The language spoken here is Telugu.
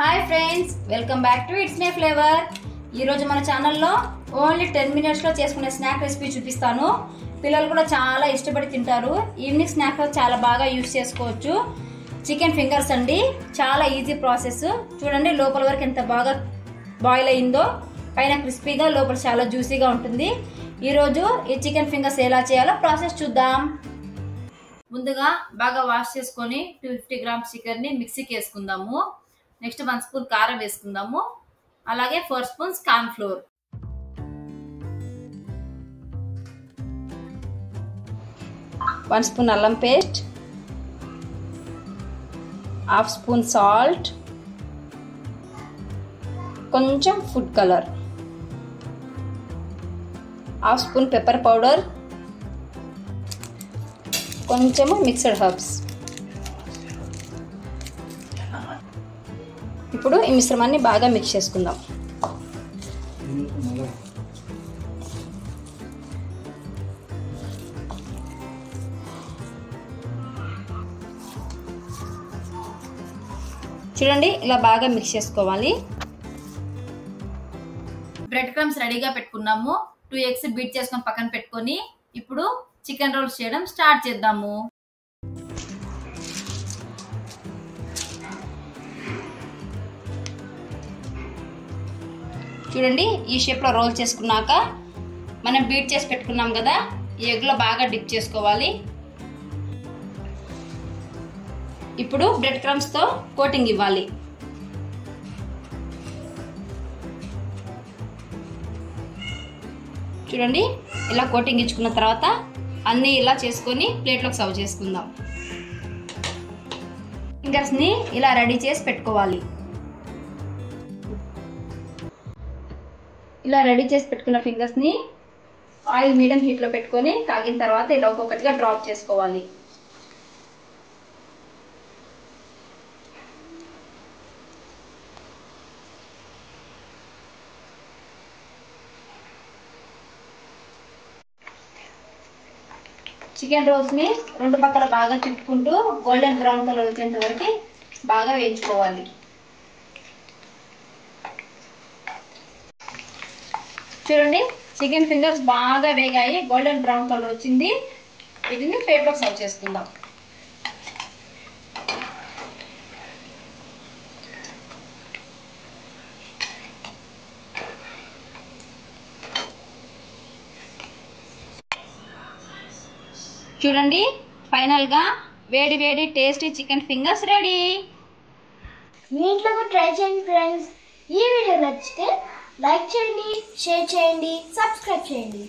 Hi friends, welcome back to it's my flavour. ఈరోజు మన ఛానల్లో ఓన్లీ 10 మినిట్స్లో చేసుకునే స్నాక్ రెసిపీ చూపిస్తాను. పిల్లలు కూడా చాలా ఇష్టపడి తింటారు. ఈవినింగ్ స్నాక్లో చాలా బాగా యూస్ చేసుకోవచ్చు. చికెన్ ఫింగర్స్ అండి, చాలా ఈజీ ప్రాసెస్. చూడండి లోపల వరకు ఎంత బాగా బాయిల్ అయిందో, పైన క్రిస్పీగా లోపల చాలా జ్యూసీగా ఉంటుంది. ఈరోజు ఈ చికెన్ ఫింగర్స్ ఎలా చేయాలో ప్రాసెస్ చూద్దాం. ముందుగా బాగా వాష్ చేసుకొని 250 గ్రామ్స్ చికెన్ని మిక్సీకి వేసుకుందాము. నెక్స్ట్ 1 స్పూన్ కారం వేసుకుందాము. అలాగే 4 స్పూన్స్ కార్న్ ఫ్లోర్, 1 స్పూన్ అల్లం పేస్ట్, 1/2 స్పూన్ సాల్ట్, కొంచెం food colour, 1/2 spoon pepper powder, కొంచెము మిక్స్డ్ హర్బ్స్. ఇప్పుడు ఈ మిశ్రమాన్ని బాగా మిక్స్ చేసుకుందాం. చూడండి ఇలా బాగా మిక్స్ చేసుకోవాలి. బ్రెడ్ క్రమ్స్ రెడీగా పెట్టుకున్నాము. 2 ఎగ్స్ బీట్ చేసుకొని పక్కన పెట్టుకొని ఇప్పుడు చికెన్ రోల్స్ చేయడం స్టార్ట్ చేద్దాము. చూడండి ఈ షేప్లో రోల్ చేసుకున్నాక మనం బీట్ చేసి పెట్టుకున్నాం కదా, ఈ ఎగ్లో బాగా డిప్ చేసుకోవాలి. ఇప్పుడు బ్రెడ్ క్రమ్స్తో కోటింగ్ ఇవ్వాలి. చూడండి ఇలా కోటింగ్ ఇచ్చుకున్న తర్వాత అన్నీ ఇలా చేసుకొని ప్లేట్లోకి సర్వ్ చేసుకుందాం. ఫింగర్స్ని ఇలా రెడీ చేసి పెట్టుకోవాలి. ఇలా రెడీ చేసి పెట్టుకున్న ఫింగర్స్ని ఆయిల్ మీడియం హీట్లో పెట్టుకొని కాగిన తర్వాత ఇలా ఒక్కొక్కటిగా డ్రాప్ చేసుకోవాలి. చికెన్ రోల్స్ని 2 పక్కల బాగా తిప్పుకుంటూ గోల్డెన్ బ్రౌన్ కలర్ వచ్చేంత వరకు బాగా వేయించుకోవాలి. చూడండి చికెన్ ఫింగర్స్ బాగా వేగాయి, గోల్డెన్ బ్రౌన్ కలర్ వచ్చింది. వీటిని ప్లేట్లోకి సర్వ్ చేసుకుందాం. చూడండి ఫైనల్గా వేడి వేడి టేస్టీ చికెన్ ఫింగర్స్ రెడీ. మీ ఇంట్లో కూడా ట్రై చేయండి ఫ్రెండ్స్. ఈ వీడియో నచ్చితే లైక్ చేయండి, షేర్ చేయండి, సబ్స్క్రైబ్ చేయండి.